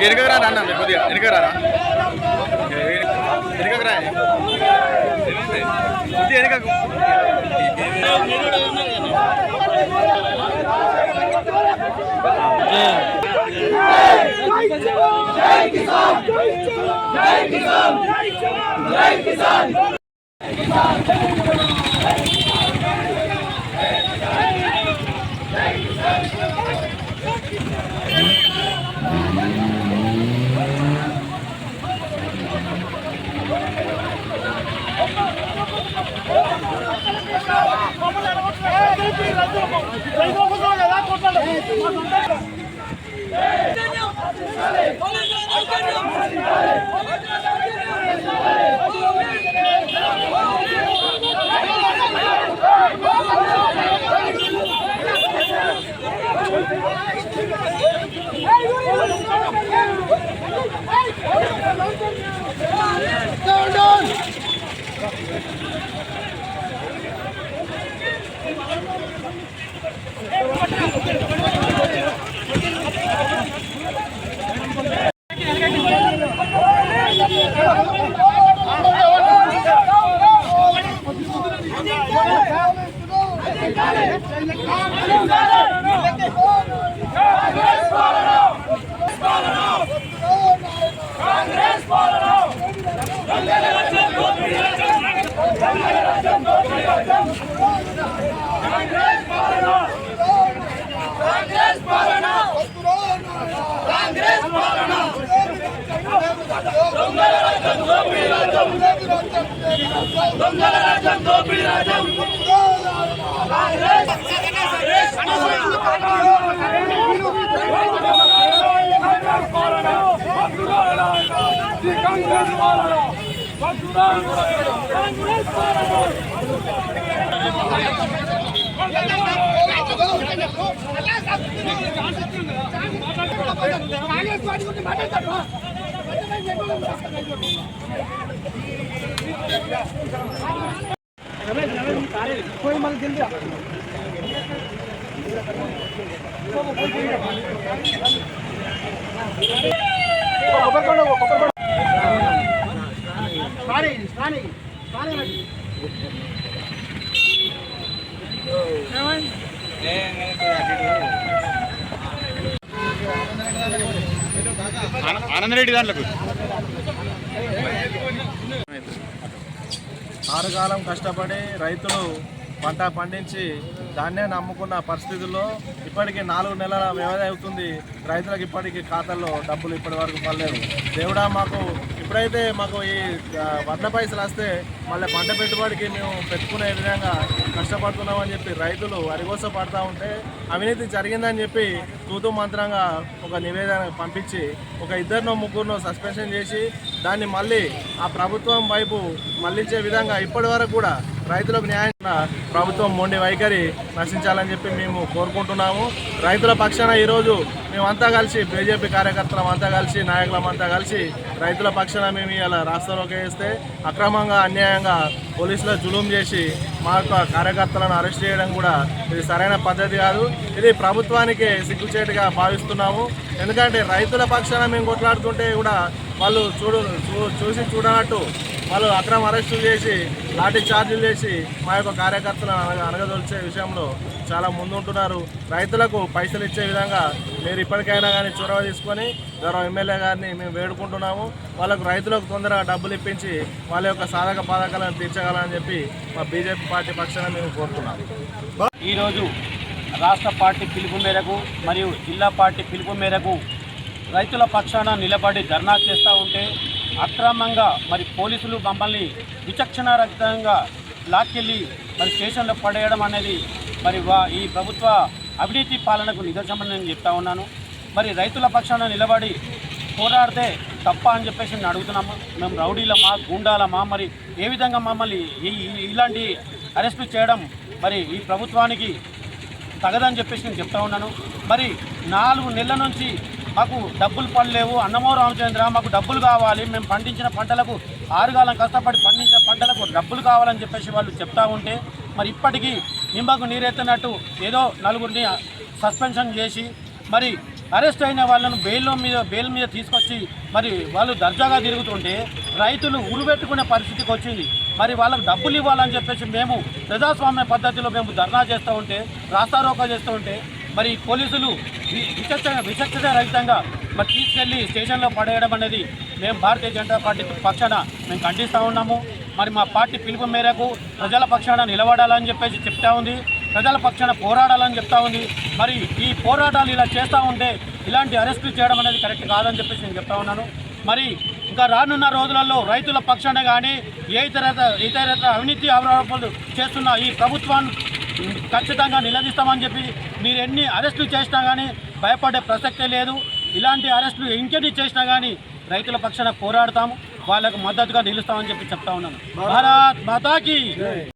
ఎనకరా అన్న కొద్దిగా ఎనకరా ఎనకరా కొద్దిగా ఎనకకు कोई मल जल्दी ఆనంద రెడ్డి దాంట్లో ఆరుగాలం కష్టపడి రైతులు పంట పండించి ధాన్యాన్ని అమ్ముకున్న పరిస్థితుల్లో ఇప్పటికీ 4 నెలల వ్యవధి అవుతుంది. రైతులకు ఇప్పటికీ ఖాతాల్లో డబ్బులు ఇప్పటి వరకు పడలేదు. దేవుడా, మాకు ఇప్పుడైతే మాకు ఈ వడ్ల పైసలు వస్తే మళ్ళీ పంట పెట్టుబడికి మేము పెట్టుకునే విధంగా కష్టపడుతున్నామని చెప్పి రైతులు అరిగోస పడుతూ ఉంటే అవినీతి జరిగిందని చెప్పి తూతు మంత్రంగా ఒక నివేదన పంపించి ఒక 2-3 సస్పెన్షన్ చేసి దాన్ని మళ్ళీ ఆ ప్రభుత్వం వైపు మళ్లించే విధంగా ఇప్పటి వరకు కూడా రైతులకు న్యాయం ప్రభుత్వం మొండి వైఖరి నశించాలని చెప్పి మేము కోరుకుంటున్నాము. రైతుల పక్షాన ఈరోజు మేమంతా కలిసి బీజేపీ కార్యకర్తలం అంతా కలిసి నాయకులమంతా కలిసి రైతుల పక్షాన మేము ఇలా రాస్తారోకే వేస్తే అక్రమంగా అన్యాయంగా పోలీసులు జులుం చేసి మా యొక్క కార్యకర్తలను అరెస్ట్ చేయడం కూడా ఇది సరైన పద్ధతి కాదు. ఇది ప్రభుత్వానికి సిగ్గుచేటుగా భావిస్తున్నాము. ఎందుకంటే రైతుల పక్షాన మేము కొట్లాడుతుంటే కూడా వాళ్ళు చూసి చూడనట్టు వాళ్ళు అక్రమ అరెస్టులు చేసి లాఠీ చార్జీలు చేసి మా యొక్క కార్యకర్తలను అనగదొల్చే విషయంలో చాలా ముందుంటున్నారు. రైతులకు పైసలు ఇచ్చే విధంగా మీరు ఇప్పటికైనా కానీ చొరవ తీసుకొని గౌరవ ఎమ్మెల్యే గారిని మేము వేడుకుంటున్నాము. వాళ్ళకు రైతులకు తొందరగా డబ్బులు ఇప్పించి వాళ్ళ యొక్క సాధక బాధకాలను తీర్చగలని చెప్పి మా బీజేపీ పార్టీ పక్షాన మేము కోరుతున్నాము. ఈరోజు రాష్ట్ర పార్టీ పిలుపు మేరకు మరియు జిల్లా పార్టీ పిలుపు మేరకు రైతుల పక్షాన నిలబడి ధర్నా చేస్తూ ఉంటే అక్రమంగా మరి పోలీసులు మమ్మల్ని విచక్షణారహితంగా లాక్కెళ్ళి మరి స్టేషన్లో పడేయడం అనేది మరి ఈ ప్రభుత్వ అవినీతి పాలనకు నిదర్శనమని నేను చెప్తా ఉన్నాను. మరి రైతుల పక్షాన నిలబడి పోరాడితే తప్ప అని చెప్పేసి నేను అడుగుతున్నాము. మేము రౌడీలమా, గూండాలమా, మరి ఏ విధంగా మమ్మల్ని ఇలాంటి అరెస్టు చేయడం మరి ఈ ప్రభుత్వానికి తగదని చెప్పేసి నేను చెప్తా ఉన్నాను. మరి 4 నెలల నుంచి మాకు డబ్బులు పడలేవు, అన్నమో రామచంద్ర మాకు డబ్బులు కావాలి, మేము పండించిన పంటలకు 6 కాలం కష్టపడి పండించిన పంటలకు డబ్బులు కావాలని చెప్పేసి వాళ్ళు చెప్తా ఉంటే మరి ఇప్పటికీ నిమ్మకు నీరెత్తినట్టు ఏదో నలుగురిని సస్పెన్షన్ చేసి మరి అరెస్ట్ అయిన వాళ్ళను బెయిల్ మీద తీసుకొచ్చి మరి వాళ్ళు దర్జాగా తిరుగుతుంటే రైతులు ఉరువెట్టుకునే పరిస్థితికి వచ్చింది. మరి వాళ్ళకు డబ్బులు ఇవ్వాలని చెప్పేసి మేము ప్రజాస్వామ్య పద్ధతిలో మేము ధర్నా చేస్తూ ఉంటే, రాస్తారోకా చేస్తూ ఉంటే మరి పోలీసులు విచక్షణ రహితంగా మరి తీసుకెళ్లి స్టేషన్లో పడేయడం అనేది మేము భారతీయ జనతా పార్టీ పక్షాన మేము ఖండిస్తూ ఉన్నాము. మరి మా పార్టీ పిలుపు మేరకు ప్రజల పక్షాన నిలబడాలని చెప్పేసి చెప్తా ఉంది, ప్రజల పక్షాన పోరాడాలని చెప్తా ఉంది. మరి ఈ పోరాటాలు ఇలా చేస్తూ ఉంటే ఇలాంటి అరెస్టులు చేయడం అనేది కరెక్ట్ కాదని చెప్పేసి నేను చెప్తా ఉన్నాను. మరి ఇంకా రానున్న రోజులలో రైతుల పక్షాన కానీ ఇతర అవినీతి ఆరోపణలు చేస్తున్న ఈ ప్రభుత్వాన్ని ఖచ్చితంగా నిలదీస్తామని చెప్పి మీరు ఎన్ని అరెస్టులు చేసినా కానీ భయపడే ప్రసక్తే లేదు. ఇలాంటి అరెస్టులు ఇంకెన్ని చేసినా కానీ రైతుల పక్షాన పోరాడతాము, వాళ్ళకు మద్దతుగా నిలుస్తామని చెప్పి చెప్తా ఉన్నాను. భారత్ మాతాకి.